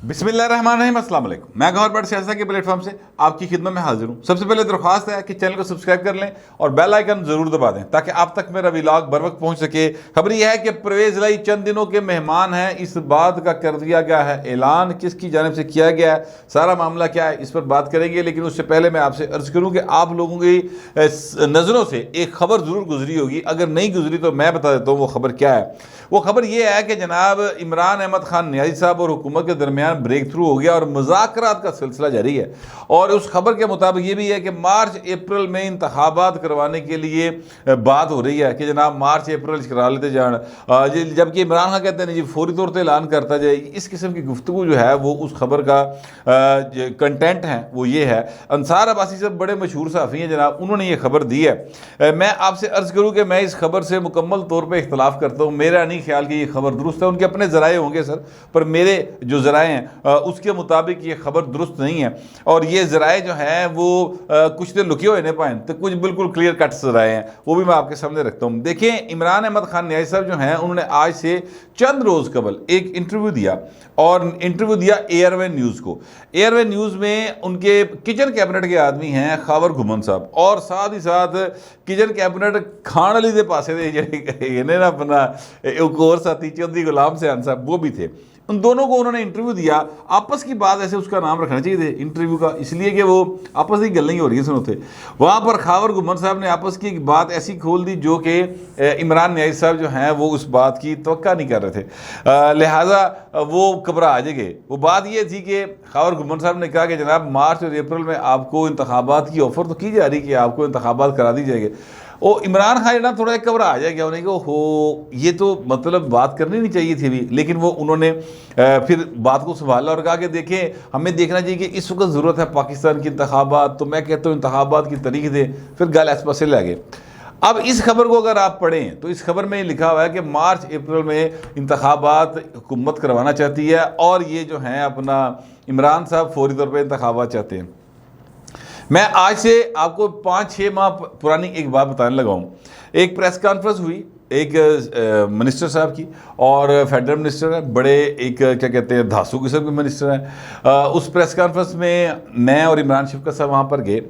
बिस्मिल्लाहिर्रहमानिर्रहीम, अस्सलाम वालेकुम। मैं गौहर बट सियासत के प्लेटफॉर्म से आपकी खिदमत में हाजिर हूँ। सबसे पहले दरख्वास्त है कि चैनल को सब्सक्राइब कर लें और बेल आइकन जरूर दबा दें ताकि आप तक मेरा व्लॉग बर वक्त पहुँच सके। खबर यह है कि परवेज़ लाई चंद दिनों के मेहमान हैं। इस बात का कर दिया गया है ऐलान, किसकी जानिब से किया गया है, सारा मामला क्या है, इस पर बात करेंगे। लेकिन उससे पहले मैं आपसे अर्ज़ करूँ कि आप लोगों की नज़रों से एक खबर ज़रूर गुजरी होगी, अगर नहीं गुजरी तो मैं बता देता हूँ वो खबर क्या है। वो खबर ये है कि जनाब इमरान अहमद खान न्याजी साहब और हुकूमत के दरमियान ब्रेक थ्रू हो गया और मुज़ाकरात का सिलसिला जारी है। और उस खबर के मुताबिक ये भी है कि मार्च अप्रैल में इंतखाबात करवाने के लिए बात हो रही है कि जनाब मार्च अप्रैल करा लेते जान, जबकि इमरान खान कहते हैं जी फौरी तौर पर ऐलान करता जाए। इस किस्म की गुफ्तगू जो है वो उस खबर का कंटेंट है वो ये है। अंसार अब्बासी साहब बड़े मशहूर सहाफ़ी हैं जनाब, उन्होंने ये खबर दी है। मैं आपसे अर्ज़ करूँ कि मैं इस खबर से मुकम्मल तौर पर इख्तलाफ करता हूँ। मेरा नहीं ख्याल कि ये खबर दुरुस्त है, उनके अपने ज़राए होंगे सर, पर मेरे जो ज़राए हैं उसके मुताबिक ये खबर दुरुस्त नहीं है। और ये ज़राए जो हैं वो कुछ तो लुके हुए नहीं पाए तो कुछ बिल्कुल क्लियर कट ज़राए हैं, वो भी मैं आपके सामने रखता हूँ। देखें, इमरान अहमद खान न्याजी साहब जो हैं उन्होंने आज से चंद रोज़ कबल एक इंटरव्यू दिया और इंटरव्यू दिया एयरवे न्यूज़ को। एयरवे न्यूज़ में उनके किचन कैबिनेट के आदमी हैं खावर घुमन साहब, और साथ ही साथ किचन कैबिनेट खान अली के पासे ना अपना एक और साथी चौधरी गुलाम सयान साहब वो भी थे। उन दोनों को उन्होंने इंटरव्यू दिया। आपस की बात ऐसे उसका नाम रखना चाहिए थे इंटरव्यू का, इसलिए कि वो आपस की गल नहीं हो रही सुनो थे। वहाँ पर खावर घुमन साहब ने आपस की बात ऐसी खोल दी जो कि इमरान न्याजी साहब जो हैं वो उस बात की तवक्का नहीं कर रहे थे, लिहाजा वो घबरा आ जाएंगे। वो बात ये थी कि खावर घुमन साहब ने कहा कि जनाब मार्च और अप्रैल में आपको इंतखाबात की ऑफ़र तो की जा रही कि आपको इंतखाबात करा दी जाएगी। वो इमरान खान ना थोड़ा घबरा आ जाएगा, उन्हें कि हो ये तो मतलब बात करनी नहीं चाहिए थी भी। लेकिन वो उन्होंने फिर बात को संभाला और कहा कि देखें हमें देखना चाहिए कि इस वक्त ज़रूरत है पाकिस्तान की इंतखाबात, तो मैं कहता हूँ इंतखाबात की तारीख दे। फिर गल इस पासे ले गए। अब इस खबर को अगर आप पढ़ें तो इस खबर में लिखा हुआ है कि मार्च अप्रैल में इंतखाबात हुकूमत करवाना चाहती है और ये जो हैं अपना इमरान साहब फौरी तौर पर इंतखाबात चाहते हैं। मैं आज से आपको 5-6 माह पुरानी एक बात बताने लगा हूँ। एक प्रेस कॉन्फ्रेंस हुई एक मिनिस्टर साहब की, और फेडरल मिनिस्टर है बड़े, एक क्या कहते हैं धासु किस्म के मिनिस्टर हैं। उस प्रेस कॉन्फ्रेंस में मैं और इमरान शफकत साहब वहाँ पर गए।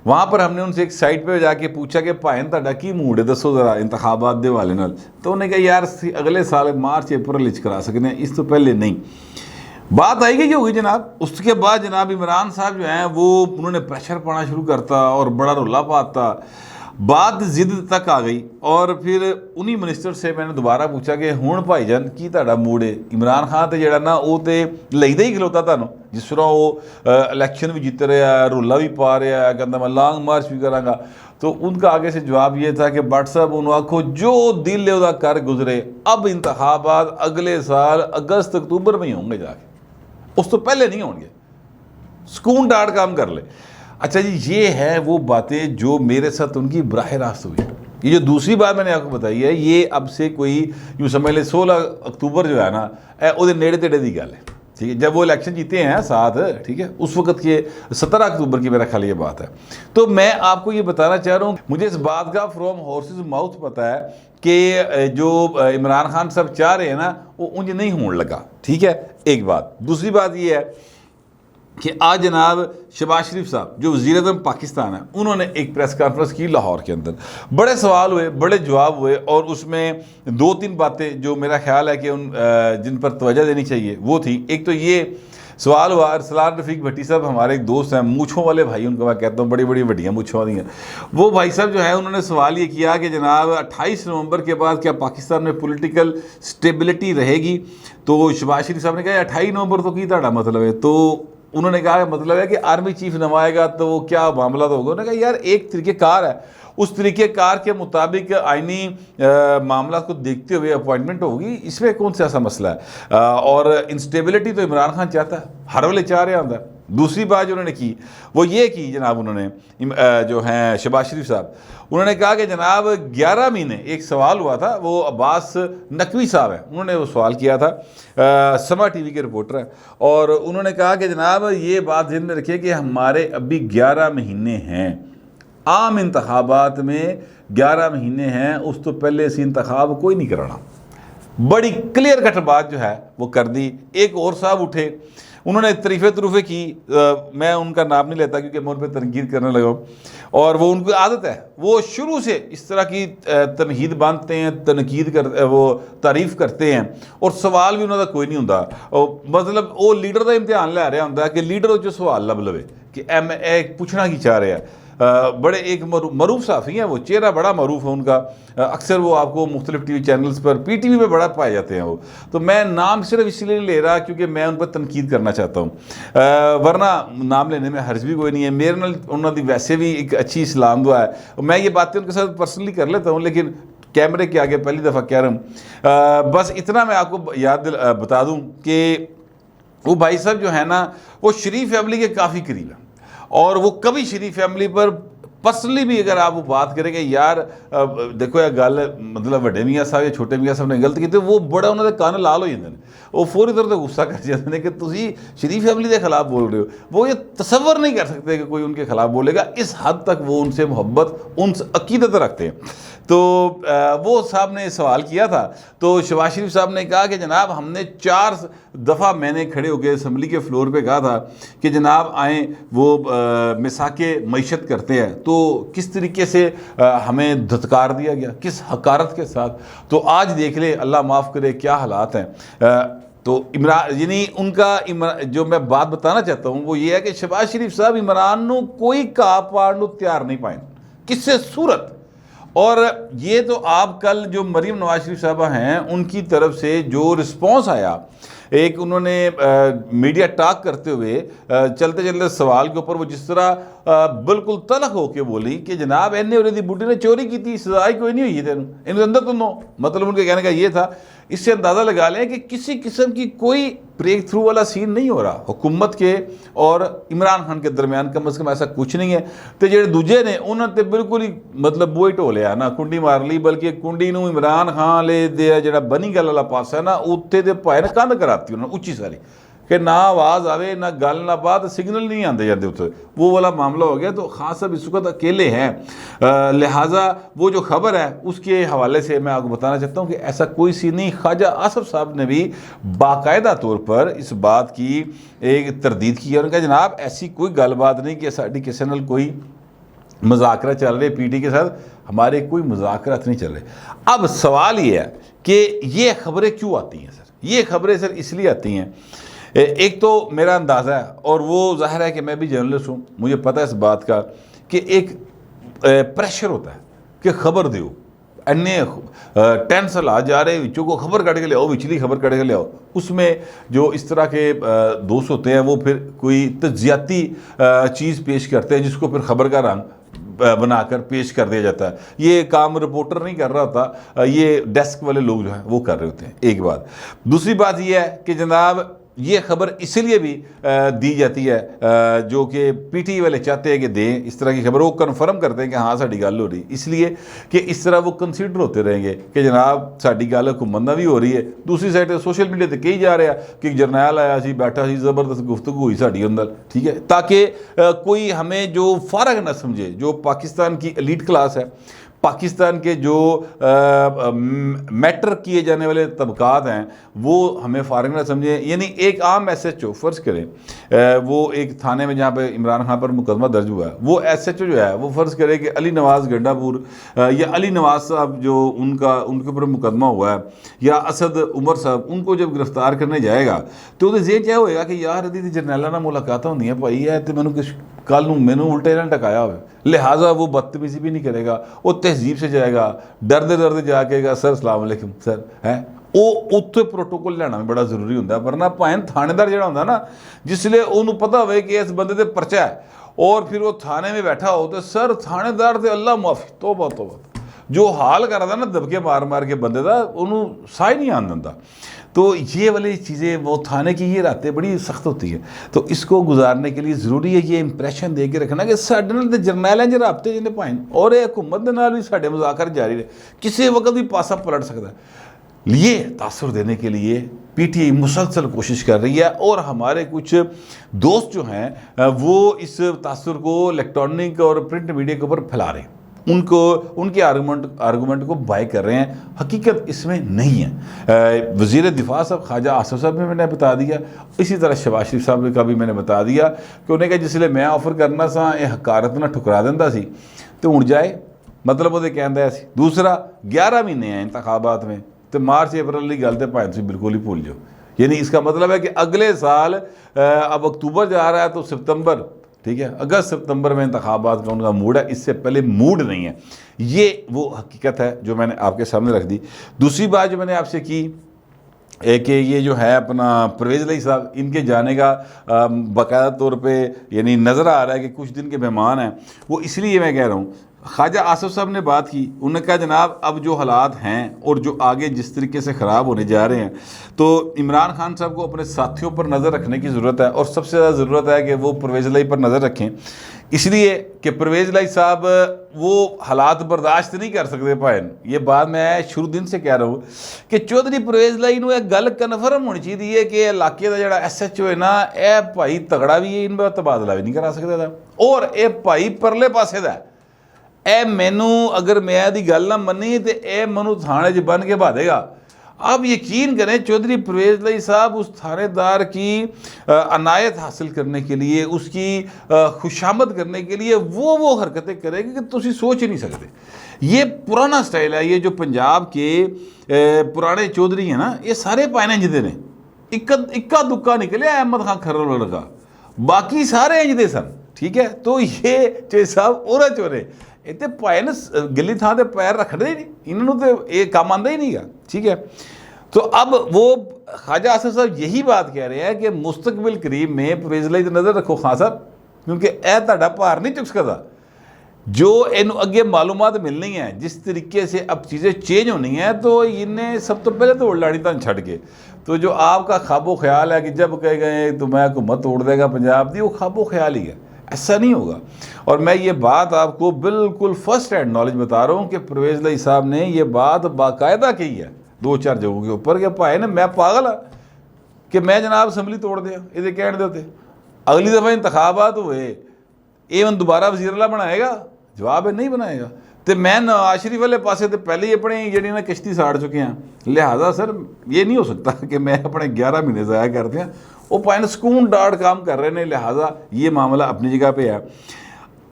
वहाँ पर हमने उनसे एक साइड पे जाके पूछा कि भाई तुहाडा की मूड है, दसो ज़रा इंतखाबात के हवाले नाल। तो उन्होंने कहा यार अगले साल मार्च अप्रैल करा सकते हैं, इस तो पहले नहीं। बात आई गई होगी जनाब। उसके बाद जनाब इमरान साहब जो हैं वो उन्होंने प्रेशर पाना शुरू करता और बड़ा रोला पाता, बात जिद तक आ गई। और फिर उन्हीं मिनिस्टर से मैंने दोबारा पूछा कि हुण भाईजान की तुहाडा मूड है। इमरान खान तो जड़ा ना वो तो लईदा ही खलोता तुहानूं, जिस तरह वो इलैक्शन भी जीत रहा, रोला भी पा रहा है, कहता मैं लॉन्ग मार्च भी करांगा। तो उनका आगे से जवाब ये था कि भट्ट साहब उन्होंने आखो जो दिल है वह कर गुजरे, अब इंतखाबात अगले साल अगस्त अक्तूबर में ही होंगे जाके, उस तो पहले नहीं होंगे, सुकून डाट काम कर ले। अच्छा जी, ये है वो बातें जो मेरे साथ उनकी बराह रास्त हुई। ये जो दूसरी बात मैंने आपको बताई है ये अब से कोई यूँ समझ ले 16 अक्तूबर जो है ना वो नेड़े तेड़े की गल है, ठीक है, जब वो इलेक्शन जीते हैं साथ, ठीक है, उस वक्त के 17 अक्तूबर की मेरा ख्याल ये बात है। तो मैं आपको ये बताना चाह रहा हूँ, मुझे इस बात का फ्रॉम हॉर्सेस माउथ पता है कि जो इमरान खान साहब चाह रहे हैं ना वो उन्हें नहीं होने लगा, ठीक है, एक बात। दूसरी बात ये है कि आज जनाब शहबाज शरीफ साहब जो वज़ीर-ए-आज़म पाकिस्तान है उन्होंने एक प्रेस कॉन्फ्रेंस की लाहौर के अंदर। बड़े सवाल हुए, बड़े जवाब हुए, और उसमें 2-3 बातें जो मेरा ख्याल है कि जिन पर तवज्जो देनी चाहिए वो थी। एक तो ये सवाल हुआ, अरसलान रफ़ीक भट्टी साहब हमारे एक दोस्त हैं, मूँछों वाले भाई उनको मैं कहता हूँ, बड़ी बड़ी वड्डियाँ मूँछों वाली हैं। वो भाई साहब जो है उन्होंने सवाल ये किया कि जनाब 28 नवंबर के बाद क्या पाकिस्तान में पॉलिटिकल स्टेबिलिटी रहेगी। तो शहबाज शरीफ साहब ने कहा 28 नवंबर तो की ताड़ा मतलब है। तो उन्होंने कहा मतलब है कि आर्मी चीफ नवाएगा तो वो क्या मामला तो होगा। उन्होंने कहा यार एक तरीक़ेकार है, उस तरीक़ेकार के मुताबिक आइनी मामला को देखते हुए अपॉइंटमेंट होगी, इसमें कौन सा ऐसा मसला है। और इंस्टेबिलिटी तो इमरान खान चाहता है, हर वाले चाह रहे आंदा। दूसरी बात जो उन्होंने की वो ये की जनाब, उन्होंने जो हैं शहबाज शरीफ साहब, उन्होंने कहा कि जनाब 11 महीने, एक सवाल हुआ था, वो अब्बास नकवी साहब हैं, उन्होंने वो सवाल किया था, समा टीवी के रिपोर्टर हैं, और उन्होंने कहा कि जनाब ये बात ध्यान में रखिए कि हमारे अभी 11 महीने हैं, आम इंतखाबात में 11 महीने हैं, उस तो पहले से इंतखाब कोई नहीं कराना। बड़ी क्लियर कट बात जो है वो कर दी। एक और साहब उठे उन्होंने तरीफ़े तरूफ़े की, मैं उनका नाम नहीं लेता क्योंकि मैं उन पर तनकीद करने लगा हूँ, और वो उनकी आदत है, वो शुरू से इस तरह की तनकीद बांधते हैं, तनकीद कर वो तारीफ़ करते हैं, और सवाल भी उन्होंने कोई नहीं होता। मतलब वो लीडर का इम्तिहान लै रहा होंगे कि लीडर जो सवाल लब लवे कि पूछना की चाह रहे हैं। बड़े एक मरूफ साफ़ी हैं वो, चेहरा बड़ा मरूफ है उनका, अक्सर वो आपको मुख्तलिफ टीवी चैनल्स पर, पीटीवी पे बड़ा पाए जाते हैं वो। तो मैं नाम सिर्फ इसलिए नहीं ले रहा क्योंकि मैं उन पर तनकीद करना चाहता हूँ, वरना नाम लेने में हर्ज भी कोई नहीं है। मेरे नाल उन्होंने वैसे भी एक अच्छी इस्लाम दुआ है, मैं ये बातें उनके साथ पर्सनली कर लेता हूँ, लेकिन कैमरे के आगे पहली दफ़ा कह रहा हूँ। बस इतना मैं आपको याद बता दूँ कि वो भाई साहब जो है ना, वो शरीफ फैमिली के काफ़ी करीब है, और वो कभी शरीफ फैमिली पर पर्सनली भी अगर आप वो बात करेंगे, यार देखो यार गल मतलब वड्डे मियाँ साहब या छोटे मियाँ साहब ने गलत की, तो वो बड़ा उन्होंने कान लाल हो जाते हैं, वो फौरी तौर पर गुस्सा कर जाते हैं कि तुसी शरीफ फैमिली के खिलाफ बोल रहे हो। वो ये तसव्वुर नहीं कर सकते कि कोई उनके खिलाफ बोलेगा, इस हद तक वो उनसे मोहब्बत, उनसे अकीदत रखते हैं। तो वो साहब ने सवाल किया था, तो शहबाज शरीफ साहब ने कहा कि जनाब हमने 4 दफ़ा मैंने खड़े होकर असम्बली के फ्लोर पे कहा था कि जनाब आएँ वो मिसाके मईशत करते हैं, तो किस तरीके से हमें धत्कार दिया गया, किस हकारत के साथ। तो आज देख ले, अल्लाह माफ़ करे क्या हालात हैं। तो इमरान यानी उनका जो मैं बात बताना चाहता हूँ वो ये है कि शहबाज शरीफ साहब इमरान को कोई का पाड़न तैयार नहीं पाए किससे सूरत। और ये तो आप कल जो मरीम नवाज शरीफ साहबा हैं उनकी तरफ से जो रिस्पॉन्स आया, एक उन्होंने मीडिया टॉक करते हुए चलते चलते सवाल के ऊपर वो जिस तरह बिल्कुल तलख होके बोली कि जनाब इन्हें और दी बुढ़ी ने चोरी की थी, सजाई कोई नहीं हुई तेन इनके अंदर तो नो, मतलब उनके कहने का ये था। इससे अंदाज़ा लगा लें कि किसी किस्म की कोई ब्रेक थ्रू वाला सीन नहीं हो रहा हुकूमत के और इमरान खान के दरमियान, कम अज़ कम ऐसा कुछ नहीं है। तो जो दूजे ने उन्होंने तो बिल्कुल ही मतलब वो ही ढो लिया ना, कुंडी मार ली, बल्कि कुंडी नूं इमरान खान ले दे जो बनी गल वाला पासा है ना, उत्ते दे भाए ने कंध कराती उन्होंने उच्ची सारी कि ना आवाज़ आवे ना गल ना बात, सिग्नल नहीं आते जाते उत्थे, वो वाला मामला हो गया। तो खास साहब इस वक्त अकेले हैं, लिहाजा वो जो खबर है उसके हवाले से मैं आपको बताना चाहता हूँ कि ऐसा कोई सी नहीं। ख्वाजा आसफ साहब ने भी बाकायदा तौर पर इस बात की एक तरदीद की है, उन्होंने कहा जनाब ऐसी कोई गलबात नहीं कि साड़ी किसी नाल कोई मुज़ाकरा चल रहे, पीटी के साथ हमारे कोई मुज़ाकरात नहीं चल रहे। अब सवाल ये है कि ये खबरें क्यों आती हैं सर? ये खबरें सर इसलिए आती हैं, एक तो मेरा अंदाज़ा है और वो ज़ाहिर है कि मैं भी जर्नलिस्ट हूँ, मुझे पता है इस बात का कि एक प्रेशर होता है कि खबर दो, अन्य टेंसल आ जा रहे विचों को खबर कट के ले आओ, विचली खबर कट के ले आओ। उसमें जो इस तरह के दोस्त होते हैं वो फिर कोई तज्जियाती चीज़ पेश करते हैं जिसको फिर खबर का रंग बनाकर पेश कर दिया जाता है। ये काम रिपोर्टर नहीं कर रहा होता, ये डेस्क वाले लोग जो हैं वो कर रहे होते हैं। एक बात। दूसरी बात ये है कि जनाब ये खबर इसलिए भी दी जाती है जो कि पीटी वाले चाहते हैं कि दें इस तरह की खबर, वो कन्फर्म करते हैं कि हाँ साड़ी गल हो रही, इसलिए कि इस तरह वो कंसीडर होते रहेंगे कि जनाब साड़ी गल हुकूमत नाल भी हो रही है। दूसरी साइड सोशल मीडिया पर कही जा रहा है कि जरनैल आया सी, बैठा सी, ज़बरदस्त गुफ्तगू हुई साड़ी अंदर, ठीक है, ताकि कोई हमें जो फारग ना समझे, जो पाकिस्तान की एलीट क्लास है, पाकिस्तान के जो मैटर किए जाने वाले तबकात हैं वो हमें फारग ना समझें। यानी एक आम SHO फ़र्ज़ करें, वो एक थाने में जहाँ पे इमरान खान पर मुकदमा दर्ज हुआ है, वो SHO जो है वो फ़र्ज़ करे कि अली नवाज़ गंडापुर या अली नवाज़ साहब जो उनके ऊपर मुकदमा हुआ है, या असद उमर साहब, उनको जब गिरफ्तार करने जाएगा तो ये क्या होएगा कि यार अदी जरनैलों नाल मुलाकात होंगी भाई है, तो मैनू किस कल मैनू उल्टे ना टकाया हो, लिहाजा वो बदतमीजी भी नहीं करेगा, वो तहजीब से जाएगा, डरते डरते जाके सर सलाम अलैकुम सर है, वो उत्थे प्रोटोकॉल लेना भी बड़ा जरूरी होंगे। वरना भाएं थानेदार जो होंगे ना, जिसले उन्होंने पता हो कि इस बंदे ते परचा है और फिर वो थाने में बैठा हो तो सर थानेदार तो अल्लाह माफ़ी तौबा तौबा जो हाल करता ना दबके मार मार के बंदे का, उन्होंने साह नहीं आन दिंदा। तो ये वाली चीज़ें वो थाने की ये रातें बड़ी सख्त होती है, तो इसको गुजारने के लिए ज़रूरी है ये इंप्रैशन दे के रखना कि साढ़े नाल जरनैल जो राबते जिन्हें पाए और हुकूमत के नाल भी साढ़े मुज़ाकर जारी रहे, किसी वक्त भी पासा पलट सकता है। ये तासुर देने के लिए PTI मुसलसल कोशिश कर रही है और हमारे कुछ दोस्त जो हैं वो इस तासुर को इलेक्ट्रॉनिक और प्रिंट मीडिया के ऊपर फैला रहे हैं। उनको उनके आर्गूमेंट को बाय कर रहे हैं। हकीकत इसमें नहीं है। वज़ीर दिफा साहब ख्वाजा आसिफ साहब ने मैंने बता दिया, इसी तरह शहबाज शरीफ साहब का भी मैंने बता दिया कि उन्हें कहा जिसले मैं ऑफर करना सा ये हकारत ना ठुकरा देंदा सी तो उड़ जाए, मतलब वो कहता है। दूसरा 11 महीने हैं इंतखाबात में, तो मार्च अप्रैल की गल तो भाई तुम बिल्कुल ही भूल जाओ। यानी इसका मतलब है कि अगले साल अब अक्टूबर जा रहा है तो सितंबर, ठीक है, अगस्त सितंबर में इंतखाबात का उनका मूड है, इससे पहले मूड नहीं है। ये वो हकीकत है जो मैंने आपके सामने रख दी। दूसरी बात जो मैंने आपसे की कि ये जो है अपना परवेज़ इलाही साहब, इनके जाने का बाकायदा तौर पे यानी नज़र आ रहा है कि कुछ दिन के मेहमान हैं। वो इसलिए मैं कह रहा हूँ, ख्वाजा आसिफ साहब ने बात की, उन्होंने कहा जनाब अब जो हालात हैं और जो आगे जिस तरीके से ख़राब होने जा रहे हैं तो इमरान खान साहब को अपने साथियों पर नज़र रखने की ज़रूरत है, और सबसे ज़्यादा ज़रूरत है कि वो परवेज़ इलाही पर नज़र रखें, इसलिए कि परवेज़ इलाही साहब वो हालात बर्दाश्त नहीं कर सकते। भाइन ये बात मैं शुरू दिन से कह रहा हूँ कि चौधरी परवेज़ इलाही नूं एक गल कन्फर्म होनी चाहिए कि इलाके का जिहड़ा SHO है ना, यह भाई तगड़ा भी है, इनका तबादला भी नहीं करा सकता, और यह भाई परले पासे दा ए मैनू अगर मैं दी गल ना मनी तो यह मनु थाने च बन के बहा देगा। आप यकीन करें चौधरी परवेज़ इलाही साहब उस थानेदार की अनायत हासिल करने के लिए, उसकी खुशामद करने के लिए वो हरकतें करेंगे कि तुम सोच ही नहीं सकते। ये पुराना स्टाइल है। ये जो पंजाब के पुराने चौधरी हैं ना, ये सारे पायने इंजदे ने, इक्का दुक्का निकले अहमद खान खर्रल का, बाकी सारे इंजदे सन, ठीक है। तो ये चे साहब और चोरे इतने भाई ने गिली थां ते पैर रखते ही नहीं, इन्होंने तो ये काम आंदा ही नहीं गा, ठीक है। तो अब वो ख्वाजा आसिफ साहब यही बात कह रहे हैं कि मुस्तकबिल करीब में परवेज़ इलाही ते नज़र रखो खान साहब, क्योंकि यह तुहाडा भार नहीं चुक सकता। जो इन अगे मालूमात मिलनी है, जिस तरीके से अब चीज़ें चेंज होनी है, तो इन्हें सब तो पहले तोड़ लानी तन छड़ के। तो जो आपका ख्वाबो ख्याल है कि जब कह गए तो मैं हुकूमत तोड़ देगा पंजाब की, वो ख्वाबो ख्याल ही है, ऐसा नहीं होगा। और मैं ये बात आपको बिल्कुल फर्स्ट हैंड नॉलेज बता रहा हूँ कि परवेज़ इलाही साहब ने ये बात बाकायदा की है 2-4 जगहों के ऊपर कि भाई ने मैं पागल हाँ कि मैं जनाब असम्बली तोड़ दिया, ये कहने देते अगली दफ़ा इंतखाबात हुए एवन दोबारा वज़ीर आला बनाएगा, जवाब है नहीं बनाएगा। तो मैं नवाज शरीफ वाले पासे तो पहले ही अपनी जी ना किश्ती साड़ चुके हैं, लिहाजा सर ये नहीं हो सकता कि मैं अपने 11 महीने ज़ाया कर दिया। वो पाइन सुकून डाट काम कर रहे हैं, लिहाजा ये मामला अपनी जगह पे है।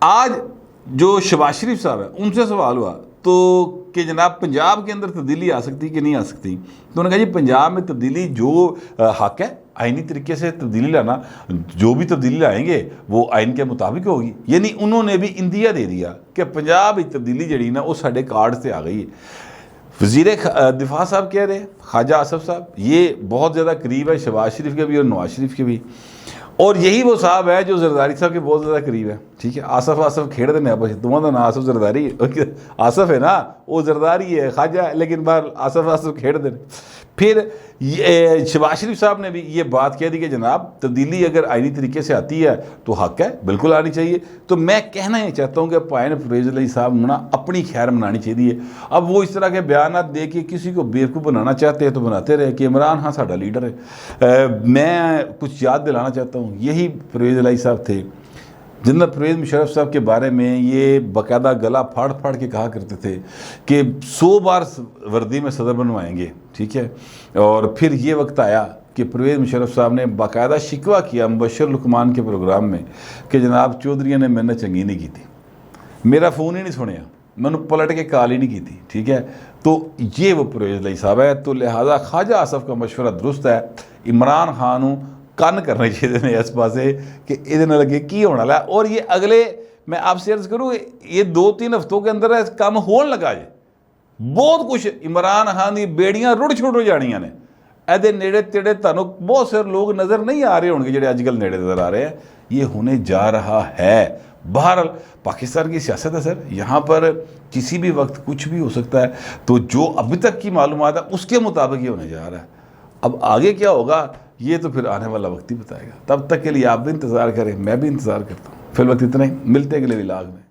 आज जो शहबाज शरीफ साहब है उनसे सवाल हुआ तो कि जनाब पंजाब के अंदर तब्दीली आ सकती कि नहीं आ सकती, तो उन्होंने कहा जी पंजाब में तब्दीली जो हक है आइनी तरीके से तब्दीली लाना, जो भी तब्दीली लाएंगे वो आइन के मुताबिक होगी। यानी उन्होंने भी इंदिया दे दिया कि पंजाब की तब्दीली जड़ी ना वो साढ़े कार्ड से आ गई है। वज़ीर दिफा साहब कह रहे हैं, ख्वाजा आसिफ साहब, ये बहुत ज़्यादा करीब है शहबाज शरीफ के भी और नवाज शरीफ के भी, और यही वो साहब है जो जरदारी साहब के बहुत ज़्यादा करीब है, ठीक है। आसिफ खेड़ देने आप तुम्हारा तो ना आसिफ जरदारी आसिफ है ना, वो जरदारी है ख्वाजा है, लेकिन बार आसिफ खेड़ देने। फिर शहबाज शरीफ साहब ने भी ये बात कह दी कि जनाब तब्दीली अगर आइनी तरीके से आती है तो हक है, बिल्कुल आनी चाहिए। तो मैं कहना ये चाहता हूँ कि भाई परवेज़ इलाही साहब ना अपनी खैर मनानी चाहिए। अब वो इस तरह के बयान दे के किसी को बेवकूफ़ बनाना चाहते हैं तो बनाते रहे कि इमरान खान साडा लीडर है। मैं कुछ याद दिलाना चाहता हूँ, यही परवेज़ इलाही साहब थे जनरल परवेज़ मुशर्रफ साहब के बारे में ये बाकायदा गला फाड़ फाड़ के कहा करते थे कि 100 बार वर्दी में सदर बनवाएंगे, ठीक है। और फिर ये वक्त आया कि परवेज़ मुशर्रफ साहब ने बाकायदा शिकवा किया मुबशर लुकमान के प्रोग्राम में कि जनाब चौधरी ने मैंने चंगी नहीं की थी, मेरा फ़ोन ही नहीं सुनिया, मैंने पलट के कॉल ही नहीं की थी, ठीक है। तो ये वो परवेज़ इलाही साहब है। तो लिहाजा ख्वाजा आसिफ का मशवरा दुरुस्त है, इमरान खान कन करने चाहिए ने इस पासे कि ये अगे की होने वाला है। और ये अगले मैं आपसे अर्ज करूँ ये 2-3 हफ्तों के अंदर काम होने लगा जे, बहुत कुछ इमरान खान की बेड़ियां रुड़ छुड़ हो जानिया ने, ਇਹਦੇ नेड़े तेड़े तुहानूं बहुत सारे लोग नज़र नहीं आ रहे होंगे ਜਿਹੜੇ अजकल नेड़े नज़र आ रहे हैं, ये होने जा रहा है। बहरहाल पाकिस्तान की सियासत है सर, यहाँ पर किसी भी वक्त कुछ भी हो सकता है। तो जो अभी तक की मालूमात है उसके मुताबिक ये होने जा रहा है। अब आगे क्या होगा ये तो फिर आने वाला वक्त ही बताएगा। तब तक के लिए आप भी इंतज़ार करें, मैं भी इंतज़ार करता हूँ। फिर वक्त इतना ही, मिलते हैं अगले व्लॉग में।